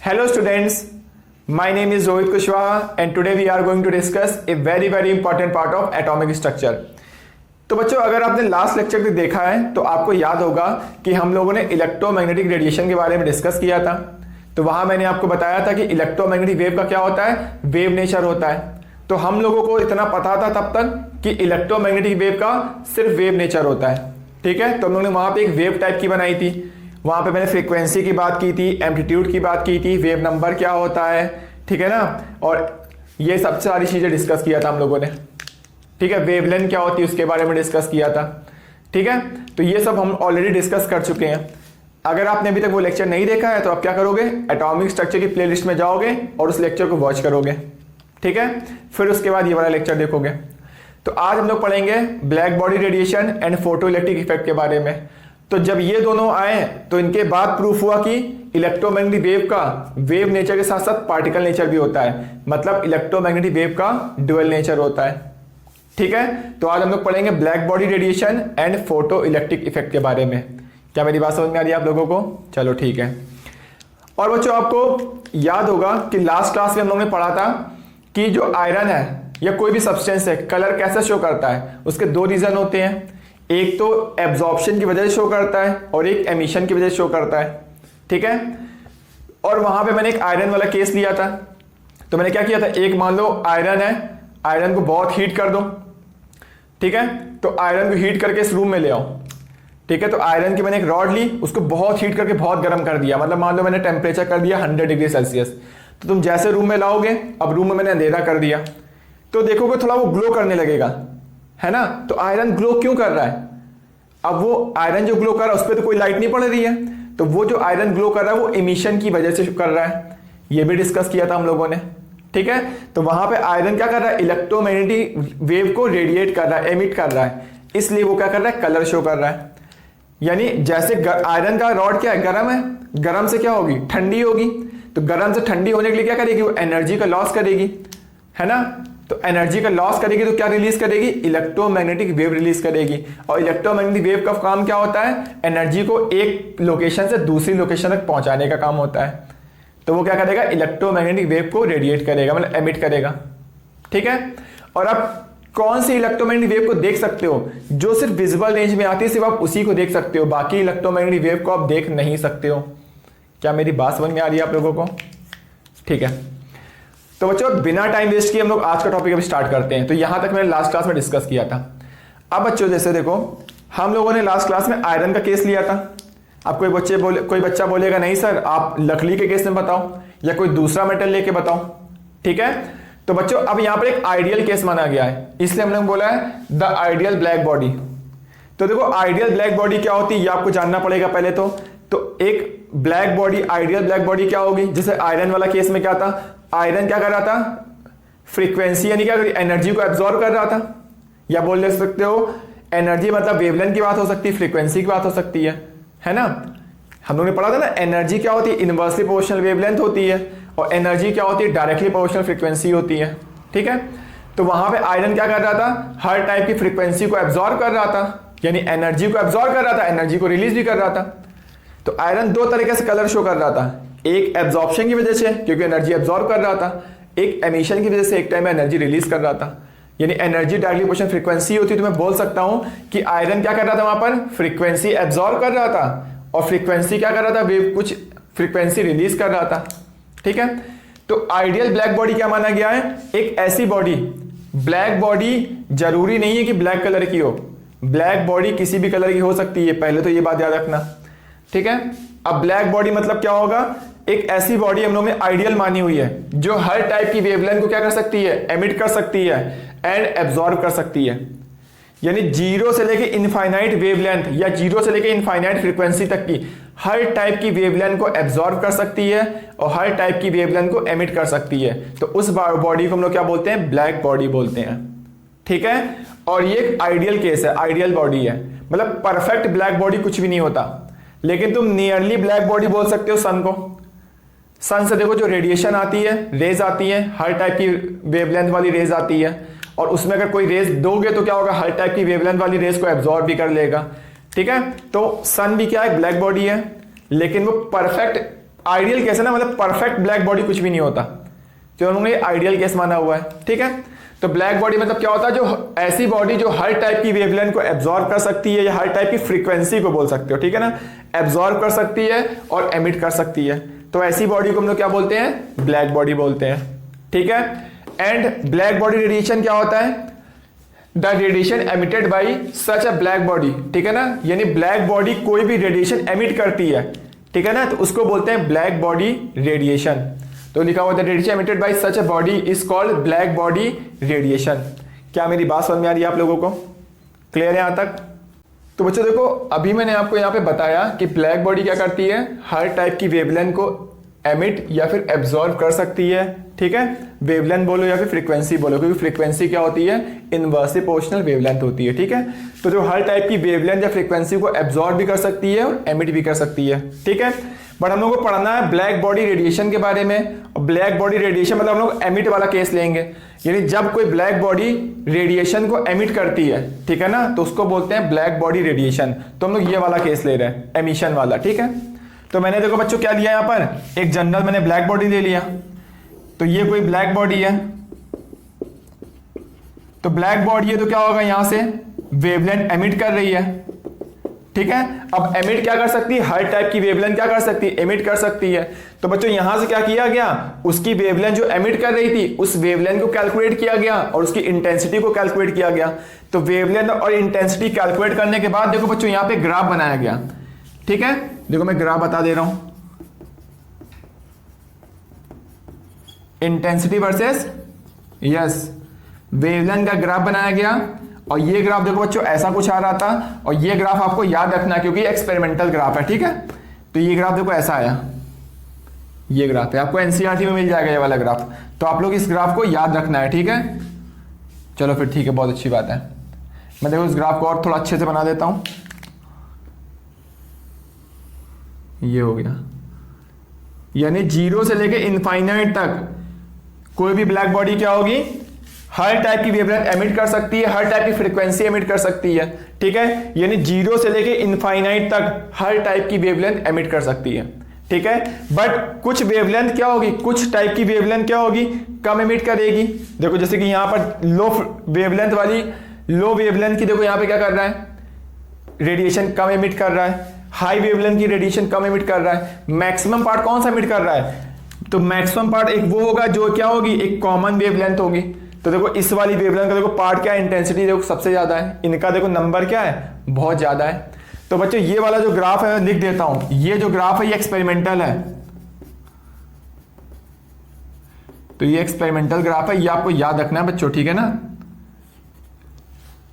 Hello students, my name is Rohit Kushwaha and today we are going to discuss a very important part of atomic structure. तो बच्चों अगर आपने last lecture भी देखा है तो आपको याद होगा कि हम लोगों ने इलेक्ट्रोमैग्नेटिक रेडिएशन के बारे में डिस्कस किया था। तो वहां मैंने आपको बताया था कि इलेक्ट्रोमैग्नेटिक वेव का क्या होता है, वेव नेचर होता है। तो हम लोगों को इतना पता था तब तक कि इलेक्ट्रोमैग्नेटिक वेव का सिर्फ वेव नेचर होता है, ठीक है। तो हम लोगों ने वहां पे एक वेव टाइप की बनाई थी, वहां पे मैंने फ्रीक्वेंसी की बात की थी, एम्पलीट्यूड की बात की थी, वेव नंबर क्या होता है, ठीक है ना, और ये सबसे सारी चीजें डिस्कस किया था हम लोगों ने, ठीक है। वेवलेंथ क्या होती है उसके बारे में डिस्कस किया था, ठीक है। तो ये सब हम ऑलरेडी डिस्कस कर चुके हैं। अगर आपने अभी तक वो लेक्चर नहीं देखा है तो आप क्या करोगे, एटॉमिक स्ट्रक्चर की प्लेलिस्ट में जाओगे और उस लेक्चर को वॉच करोगे, ठीक है। फिर उसके बाद ये वाला लेक्चर देखोगे। तो आज हम लोग पढ़ेंगे black body radiation and photo electric effect के बारे में। तो जब ये दोनों आए तो इनके बाद प्रूफ हुआ कि इलेक्ट्रोमैग्नेटिक वेव का वेव नेचर के साथ साथ पार्टिकल नेचर भी होता है, मतलब इलेक्ट्रोमैग्नेटिक वेव का ड्यूअल नेचर होता है, ठीक है। तो आज हम लोग पढ़ेंगे black body radiation and photo electric effect के बारे में। क्या मेरी बात समझ में आ रही है आप लोगों को? चलो ठीक है। और बच्चों आपको याद होगा कि लास्ट क्लास में हम लोगों ने पढ़ा था कि जो आयरन है या कोई भी सब्सटेंस है कलर कैसे शो करता है, उसके दो रीजन होते हैं। एक तो एब्जॉर्प्शन की वजह से शो करता है और एक एमिशन की वजह से शो करता है, ठीक है। और वहां पे मैंने एक आयरन वाला केस लिया था। तो मैंने क्या किया था, एक मान लो आयरन है, आयरन को बहुत हीट कर दो, ठीक है। तो आयरन को हीट करके इस रूम में ले आओ, ठीक है। तो आयरन की मैंने एक रॉड ली, उसको बहुत हीट करके बहुत गर्म कर दिया, मतलब मान लो मैंने टेम्परेचर कर दिया 100 डिग्री सेल्सियस। तो तुम जैसे रूम में लाओगे, अब रूम में मैंने अंधेरा कर दिया, तो देखोगे थोड़ा वो ग्लो करने लगेगा, है ना। तो आयरन ग्लो क्यों कर रहा है? अब वो आयरन जो ग्लो कर रहा है उस पर तो कोई लाइट नहीं पड़ रही है, तो वो जो आयरन ग्लो कर रहा है वो एमिशन की वजह से कर रहा है। ये भी डिस्कस किया था हम लोगों ने, ठीक है। तो वहां पे आयरन क्या कर रहा है, इलेक्ट्रोमैग्नेटिक वेव को रेडिएट कर रहा है, एमिट कर रहा है, इसलिए वो क्या कर रहा है, कलर शो कर रहा है। यानी जैसे आयरन का रॉड क्या है, गर्म है, गर्म से क्या होगी, ठंडी होगी। तो गर्म से ठंडी होने के लिए क्या करेगी, वो एनर्जी का लॉस करेगी, है ना। तो एनर्जी का लॉस करेगी तो क्या रिलीज करेगी, इलेक्ट्रोमैग्नेटिक वेव रिलीज करेगी। और इलेक्ट्रोमैग्नेटिक वेव का काम क्या होता है, एनर्जी को एक लोकेशन से दूसरी लोकेशन तक पहुंचाने का काम होता है। तो वो क्या करेगा, इलेक्ट्रोमैग्नेटिक वेव को रेडिएट करेगा, मतलब एमिट करेगा, ठीक है। और आप कौन सी इलेक्ट्रोमैग्नेटिक वेव को देख सकते हो, जो सिर्फ विजिबल रेंज में आती है, सिर्फ आप उसी को देख सकते हो, बाकी इलेक्ट्रोमैग्नेटिक वेव को आप देख नहीं सकते हो। क्या मेरी बात समझ में आ रही है आप लोगों को? ठीक है। तो बच्चों बिना टाइम वेस्ट किए हम लोग आज का टॉपिक अभी स्टार्ट करते हैं। तो यहां तक मैंने लास्ट क्लास में डिस्कस किया था। अब बच्चों जैसे देखो, हम लोगों ने लास्ट क्लास में आयरन का केस लिया था। अब कोई बच्चा बोलेगा नहीं सर आप लकड़ी के केस में बताओ या कोई दूसरा मेटल लेके बताओ, ठीक है। तो बच्चों अब यहां पर एक आइडियल केस माना गया है, इसलिए हमने बोला है द आइडियल ब्लैक बॉडी। तो देखो आइडियल ब्लैक बॉडी क्या होती है ये आपको जानना पड़ेगा पहले तो एक black body, ideal black body क्या होगी, जैसे आयरन वाला केस में क्या था, आयरन क्या कर रहा था, फ्रीक्वेंसी यानी क्या, एनर्जी को एब्जॉर्ब कर रहा था, या बोल ले सकते हो एनर्जी मतलब वेवलेंथ की बात हो सकती है, फ्रीक्वेंसी की बात हो सकती है ना। हम लोगों ने पढ़ा था ना, एनर्जी क्या होती है, इनवर्सली प्रोपोर्शनल वेवलेंथ होती है, और एनर्जी क्या होती है, डायरेक्टली प्रोपोर्शनल फ्रीक्वेंसी होती है, ठीक है। तो वहां पे आयरन क्या कर रहा था, हर टाइप की फ्रीक्वेंसी को एब्जॉर्ब कर रहा था, यानी एनर्जी को एब्जॉर्ब कर रहा था, एनर्जी को रिलीज भी कर रहा था। तो आयरन दो तरीके से कलर शो कर रहा था, एक एब्जॉर्प्शन की वजह से क्योंकि एनर्जी एब्जॉर्ब कर रहा था, एक एमिशन की वजह से एक टाइम में एनर्जी रिलीज कर रहा था, यानी एनर्जी डायरेक्टली प्रोपोर्शनल फ्रीक्वेंसी होती है। तो मैं बोल सकता हूं कि आयरन क्या कर रहा था, वहां पर फ्रीक्वेंसी एब्जॉर्ब कर रहा था और फ्रीक्वेंसी क्या कर रहा था, वेव कुछ फ्रीक्वेंसी रिलीज कर रहा था, ठीक है। तो आइडियल ब्लैक बॉडी क्या माना गया है, एक ऐसी बॉडी, ब्लैक बॉडी जरूरी नहीं है कि ब्लैक कलर की हो, ब्लैक बॉडी किसी भी कलर की हो सकती है, पहले तो ये बात याद रखना, ठीक है। अब ब्लैक बॉडी मतलब क्या होगा, एक ऐसी बॉडी हम लोगों ने आइडियल मानी हुई है जो हर टाइप की वेवलेंथ को क्या कर सकती है, एमिट कर सकती है एंड एब्जॉर्ब कर सकती है। यानी जीरो से लेके इनफाइनाइट वेवलेंथ या जीरो से लेके इनफाइनाइट फ्रीक्वेंसी तक की हर टाइप की वेवलेंथ को एब्जॉर्ब कर सकती है और हर टाइप की वेवलेंथ को एमिट कर सकती है। तो उस बॉडी को हम लोग क्या बोलते हैं, ब्लैक बॉडी बोलते हैं, ठीक है। और ये एक आइडियल केस है, आइडियल बॉडी है, मतलब परफेक्ट ब्लैक बॉडी कुछ भी नहीं होता, लेकिन तुम नियरली ब्लैक बॉडी बोल सकते हो सन को। सन से देखो जो रेडिएशन आती है, रेज आती है, हर टाइप की वेवलेंथ वाली रेज आती है, और उसमें अगर कोई रेज दोगे तो क्या होगा, हर टाइप की वेवलेंथ वाली रेज को एब्जॉर्ब भी कर लेगा, ठीक है। तो सन भी क्या है, ब्लैक बॉडी है, लेकिन वो परफेक्ट आइडियल केस है ना, मतलब परफेक्ट ब्लैक बॉडी कुछ भी नहीं होता, तो उन्होंने आइडियल केस माना हुआ है। ठीक है, तो ब्लैक बॉडी मतलब क्या होता है, जो ऐसी बॉडी जो हर टाइप की वेवलेंथ को एब्जॉर्ब कर सकती है या हर टाइप की फ्रीक्वेंसी को बोल सकते हो, ठीक है ना, एब्जॉर्ब कर सकती है और एमिट कर सकती है, तो ऐसी बॉडी को हम लोग क्या बोलते हैं, ब्लैक बॉडी बोलते हैं। ठीक है, एंड ब्लैक बॉडी रेडिएशन क्या होता है, the radiation emitted by such a black body, ठीक है ना, यानी ब्लैक बॉडी कोई भी रेडिएशन एमिट करती है, ठीक है ना, तो उसको बोलते हैं ब्लैक बॉडी रेडिएशन। तो लिखा हुआ है radiation emitted by such a body is called black body radiation. क्या मेरी बात समझ में आ रही है आप लोगों को, क्लियर है यहां तक? तो बच्चों देखो, अभी मैंने आपको यहां पे बताया कि ब्लैक बॉडी क्या करती है, हर टाइप की वेवलेंथ को एमिट या फिर एब्जॉर्ब कर सकती है। ठीक है, वेवलेंथ बोलो या फिर फ्रीक्वेंसी बोलो, क्योंकि फ्रीक्वेंसी क्या होती है, इनवर्सली प्रोपोर्शनल वेवलेंथ होती है। ठीक है, तो जो हर टाइप की वेवलेंथ या फ्रीक्वेंसी को एब्जॉर्ब भी कर सकती है और एमिट भी कर सकती है। ठीक है, बट हम लोग को पढ़ना है ब्लैक बॉडी रेडिएशन के बारे में, और ब्लैक बॉडी रेडिएशन मतलब हम लोग एमिट वाला केस लेंगे, यानी जब कोई ब्लैक बॉडी रेडिएशन को एमिट करती है, ठीक है ना, तो उसको बोलते हैं ब्लैक बॉडी रेडिएशन। तो हम लोग ये वाला केस ले रहे हैं, एमिशन वाला। ठीक है, तो मैंने देखो बच्चों क्या लिया, यहां पर एक जनरल मैंने ब्लैक बॉडी ले लिया, तो ये कोई ब्लैक बॉडी है, तो ब्लैक बॉडी है तो क्या होगा, यहां से वेवलेंथ एमिट कर रही है। ठीक है, अब एमिट क्या कर सकती है, हर टाइप की वेवलेंथ क्या कर सकती है, एमिट कर सकती है। तो बच्चों यहां से क्या किया गया, उसकी वेवलेंथ जो एमिट कर रही थी उस वेवलेंथ को कैलकुलेट किया गया और उसकी इंटेंसिटी को कैलकुलेट किया गया। तो वेवलेंथ और इंटेंसिटी कैलकुलेट करने के बाद देखो बच्चों यहां पे ग्राफ बनाया गया। ठीक है, देखो मैं ग्राफ बता दे रहा हूं, इंटेंसिटी वर्सेस यस वेवलेंथ का ग्राफ बनाया गया, और ये ग्राफ देखो बच्चों ऐसा कुछ आ रहा था, और ये ग्राफ आपको याद रखना है क्योंकि एक्सपेरिमेंटल ग्राफ है। ठीक है, तो ये ग्राफ देखो ऐसा आया, ये ग्राफ है, आपको एनसीईआरटी में मिल जाएगा ये वाला ग्राफ, तो आप लोग इस ग्राफ को याद रखना है। ठीक है, चलो फिर ठीक है, बहुत अच्छी बात है। मैं देखो इस ग्राफ को और थोड़ा अच्छे से बना देता हूं, ये हो गया, यानी जीरो से लेके इनफाइनाइट तक कोई भी ब्लैक बॉडी क्या होगी, हर टाइप की वेवलेंथ एमिट कर सकती है, हर टाइप की फ्रीक्वेंसी एमिट कर सकती है। ठीक है, यानी जीरो से लेके इनफाइनाइट तक हर टाइप की वेवलेंथ एमिट कर सकती है। ठीक है, बट कुछ वेवलेंथ क्या होगी, कुछ टाइप की वेवलेंथ क्या होगी, कम एमिट करेगी। देखो जैसे कि यहां पर लो वेवलेंथ वाली, लो वेवलेंथ की देखो यहां पे क्या कर रहा है, रेडिएशन कम एमिट कर रहा है, हाई वेवलेंथ की रेडिएशन कम एमिट कर रहा है, मैक्सिमम पार्ट कौन सा एमिट कर रहा है, तो मैक्सिमम पार्ट एक वो होगा जो क्या होगी, एक कॉमन वेवलेंथ होगी। तो देखो इस वाली वेवलेंथ का देखो पार्ट क्या है, इंटेंसिटी देखो सबसे ज्यादा है, इनका देखो नंबर क्या है, बहुत ज्यादा है। तो बच्चों ये वाला जो ग्राफ है लिख देता हूं, ये जो ग्राफ है ये एक्सपेरिमेंटल है, तो ये एक्सपेरिमेंटल ग्राफ है, ये आपको याद रखना है बच्चों। ठीक है ना,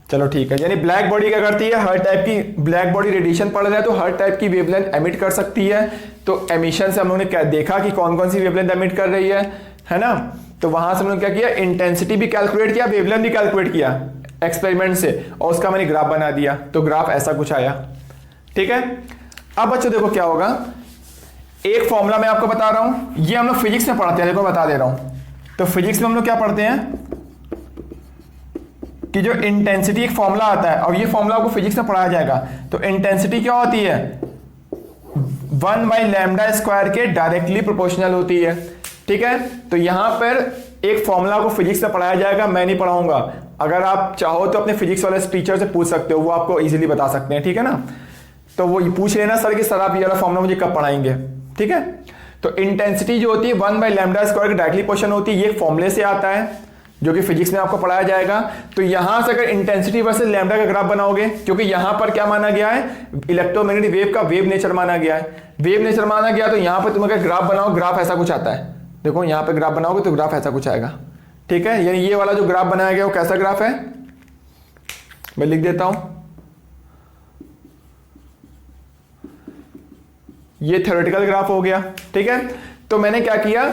चलो ठीक है, यानी ब्लैक बॉडी क्या करती है, हर टाइप की ब्लैक बॉडी रेडिएशन पड़ रहा है तो हर टाइप की वेवलेंथ एमिट कर सकती है। तो एमिशन से हम लोगों ने क्या देखा कि कौन कौन सी वेवलेंथ एमिट कर रही है ना, तो वहां से हम लोगों ने क्या किया, इंटेंसिटी भी कैलकुलेट किया, वेवलेंथ भी कैलकुलेट किया एक्सपेरिमेंट से, और उसका मैंने ग्राफ बना दिया, तो ग्राफ ऐसा कुछ आया। ठीक है, अब बच्चों देखो क्या होगा, एक फॉर्मूला मैं आपको बता रहा हूं, ये हम लोग फिजिक्स में पढ़ते हैं, देखो बता दे रहा हूं। तो फिजिक्स में हम लोग क्या पढ़ते हैं कि जो इंटेंसिटी एक फॉर्मूला आता है, और ये फॉर्मूला आपको फिजिक्स में पढ़ाया जाएगा। तो इंटेंसिटी क्या होती है, 1/λ² के डायरेक्टली प्रोपोर्शनल होती है। ठीक है, तो यहां पर एक फॉर्मूला को फिजिक्स में पढ़ाया जाएगा, मैं नहीं पढ़ाऊंगा, अगर आप चाहो तो अपने फिजिक्स वाले टीचर से पूछ सकते हो, वो आपको इजीली बता सकते हैं। ठीक है ना, तो वो पूछ लेना सर कि सर आप ये वाला फॉर्मूला मुझे कब पढ़ाएंगे। ठीक है, तो इंटेंसिटी जो होती है 1/λ² की डायरेक्टली प्रोपोर्शनल होती है, ये फॉर्मूले से आता है जो कि फिजिक्स में आपको पढ़ाया जाएगा। तो यहां से अगर इंटेंसिटी वर्सेस लैम्डा का ग्राफ बनाओगे, क्योंकि यहां पर क्या माना गया है, इलेक्ट्रोमैग्नेटिक वेव का वेव नेचर माना गया है, वेव नेचर माना गया, तो यहां पर तुम अगर ग्राफ बनाओ, ग्राफ ऐसा कुछ आता है, देखो यहां पे ग्राफ बनाओगे तो ग्राफ ऐसा कुछ आएगा। ठीक है, यानी ये वाला जो ग्राफ बनाया गया वो कैसा ग्राफ है, मैं लिख देता हूं, ये थ्योरेटिकल ग्राफ हो गया। ठीक है, तो मैंने क्या किया,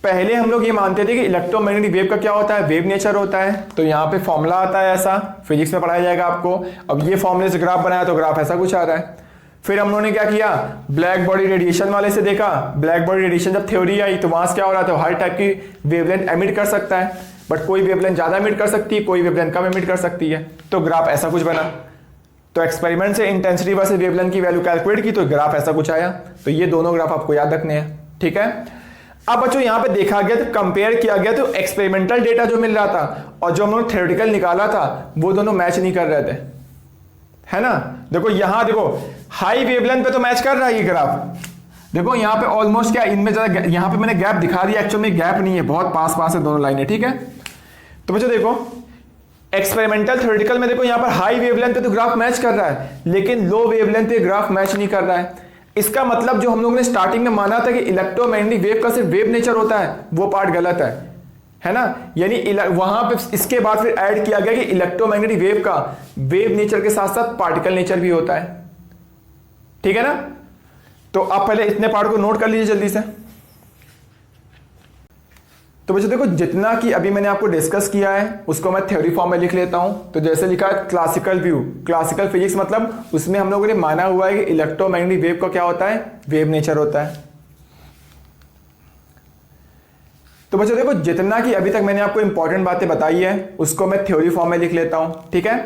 पहले हम लोग ये मानते थे कि इलेक्ट्रोमैग्नेटिक वेव का क्या होता है, वेव नेचर होता है, तो यहां पे फॉर्मूला आता है ऐसा, फिजिक्स में पढ़ाया जाएगा आपको। अब ये फॉर्मूले से ग्राफ बनाया तो ग्राफ ऐसा कुछ आ रहा है। फिर हम लोगों ने क्या किया, ब्लैक बॉडी रेडिएशन वाले से देखा, ब्लैक बॉडी रेडिएशन जब थ्योरी आई तो वहां से क्या हो रहा था, हर टाइप की वेवलेंथ एमिट कर सकता है, बट कोई वेवलेंथ ज्यादा एमिट कर सकती है, कोई वेवलेंथ कम एमिट कर सकती है, तो ग्राफ ऐसा कुछ बना। तो एक्सपेरिमेंट से इंटेंसिटी वर्सेस वेवलेंथ की वैल्यू कैलकुलेट की तो ग्राफ ऐसा कुछ आया। तो ये दोनों ग्राफ आपको याद रखने हैं, ठीक है। अब बच्चों यहां पे देखा गया तो कंपेयर किया गया तो एक्सपेरिमेंटल डेटा जो मिल रहा था और जो हम लोग थ्योरेटिकल निकाला था वो दोनों मैच नहीं कर रहे थे, है ना। देखो यहां देखो हाई वेवलेंथ पे तो मैच कर रहा है ये ग्राफ। देखो यहां पे ऑलमोस्ट क्या इनमें ज्यादा, यहां पे मैंने गैप दिखा दिया, एक्चुअल में गैप नहीं है, बहुत पास पास है दोनों लाइनें, ठीक है। तो बच्चों देखो एक्सपेरिमेंटल थ्योरेटिकल में देखो यहां पर हाई वेवलेंथ पे तो ग्राफ मैच कर रहा है, लेकिन लो वेवलेंथ पे ग्राफ मैच नहीं कर रहा है। इसका मतलब जो हम लोगों ने स्टार्टिंग में माना था कि इलेक्ट्रोमैग्नेटिक वेव का सिर्फ वेव नेचर होता है, वो पार्ट गलत है ना। यानी वहां पे इसके बाद फिर ऐड किया गया कि इलेक्ट्रोमैग्नेटिक वेव का वेव नेचर के साथ साथ पार्टिकल नेचर भी होता है, ठीक है ना। तो आप पहले इतने पार्ट को नोट कर लीजिए जल्दी से। तो बच्चों देखो जितना कि अभी मैंने आपको डिस्कस किया है उसको मैं थ्योरी फॉर्म में लिख लेता हूं। तो जैसे लिखा है क्लासिकल व्यू, क्लासिकल फिजिक्स मतलब उसमें हम लोगों ने माना हुआ है कि इलेक्ट्रोमैग्नेटिक वेव का क्या होता है, वेव नेचर होता है। तो बच्चों देखो जितना कि अभी तक मैंने आपको इंपॉर्टेंट बातें बताई है उसको मैं थ्योरी फॉर्म में लिख लेता हूं, ठीक है।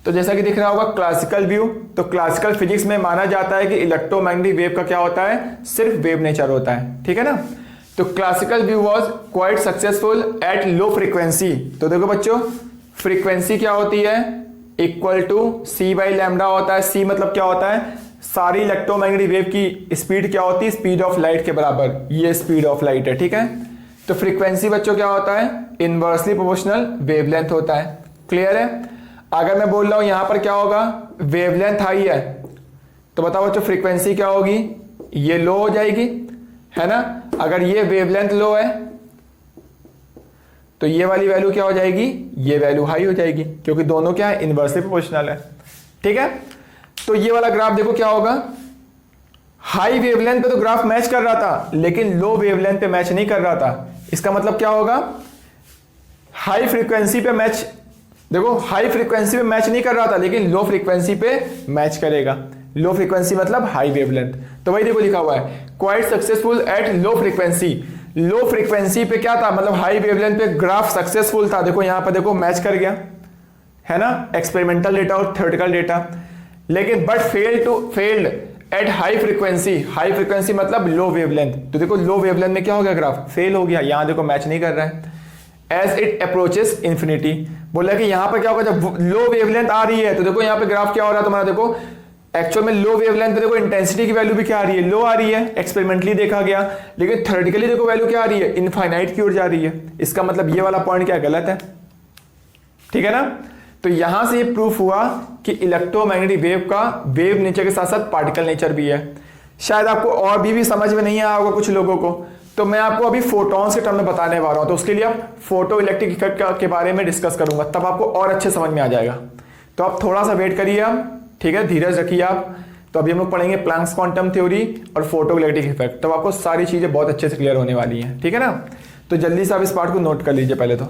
तो जैसा कि दिख रहा होगा क्लासिकल व्यू, तो क्लासिकल फिजिक्स में माना जाता है कि इलेक्ट्रोमैग्नेटिक वेव का क्या होता है, सिर्फ वेव नेचर होता है, ठीक है ना। तो classical view was quite successful at low frequency. तो देखो बच्चों फ्रीक्वेंसी क्या होती है, equal to C by lambda होता है। सी मतलब क्या होता है, सारी इलेक्ट्रोमैग्नेटिक वेव की स्पीड क्या होती है, स्पीड ऑफ लाइट के बराबर, ये स्पीड ऑफ लाइट है, ठीक है। तो फ्रीक्वेंसी बच्चों क्या होता है, इनवर्सली प्रोपोर्शनल वेवलेंथ होता है, क्लियर है। अगर मैं बोल रहा हूं यहां पर क्या होगा, वेवलेंथ हाई है, तो बताओ बच्चों फ्रीक्वेंसी क्या होगी, ये लो हो जाएगी, है ना। अगर ये वेवलेंथ लो है तो ये वाली वैल्यू क्या हो जाएगी, ये वैल्यू हाई हो जाएगी, क्योंकि दोनों क्या है, इनवर्सली प्रोपोर्शनल है, ठीक है। तो ये वाला ग्राफ देखो क्या होगा, हाई वेवलेंथ पे तो ग्राफ मैच कर रहा था लेकिन लो वेवलेंथ पे मैच नहीं कर रहा था। इसका मतलब क्या होगा, हाई फ्रीक्वेंसी पे मैच, देखो हाई फ्रीक्वेंसी पे मैच नहीं कर रहा था लेकिन लो फ्रीक्वेंसी पे मैच करेगा। लो फ्रीक्वेंसी मतलब हाई वेवलेंथ। तो वही देखो लिखा हुआ है quite successful at low frequency. Low frequency पे क्या था, मतलब हाई वेवलेंथ पे ग्राफ सक्सेसफुल था, देखो यहां पर देखो मैच कर गया, है ना, एक्सपेरिमेंटल डेटा और थ्योरेटिकल डेटा। लेकिन but failed at high frequency. High frequency मतलब लो वेवलेंथ, तो देखो लो वेवलेंथ में क्या हो गया, ग्राफ फेल हो गया, यहां देखो मैच नहीं कर रहा है। एज इट अप्रोचेस इंफिनिटी, बोला कि यहां पर क्या होगा, जब लो वेवलेंथ आ रही है तो देखो यहां पे ग्राफ क्या हो रहा है तुम्हारा, देखो एक्चुअल में लो वेवलेंथ पे देखो इंटेंसिटी की वैल्यू भी क्या आ रही है, लो आ रही है, एक्सपेरिमेंटली देखा गया। लेकिन थ्योरेटिकली देखो वैल्यू क्या आ रही है, इनफाइनाइट की ओर जा रही है। इसका मतलब ये वाला पॉइंट क्या गलत है, ठीक है ना। तो यहां से ये प्रूफ हुआ कि इलेक्ट्रोमैग्नेटिक वेव का वेव नेचर के साथ साथ पार्टिकल नेचर भी है। शायद आपको और भी समझ में नहीं आया होगा कुछ लोगों को, तो मैं आपको अभी फोटॉन्स के टर्म में बताने वाला हूं। तो उसके लिए आप फोटो इलेक्ट्रिक इफेक्ट के बारे में डिस्कस करूंगा, तब आपको और अच्छे समझ में आ जाएगा। तो आप थोड़ा सा वेट करिए आप, ठीक है, धीरज रखिए आप। तो अभी हम लोग पढ़ेंगे प्लैंक्स क्वांटम थ्योरी और फोटो इलेक्ट्रिक इफेक्ट, तब आपको सारी चीजें बहुत अच्छे से क्लियर होने वाली हैं, ठीक है ना। तो जल्दी से आप इस पार्ट को नोट कर लीजिए पहले तो।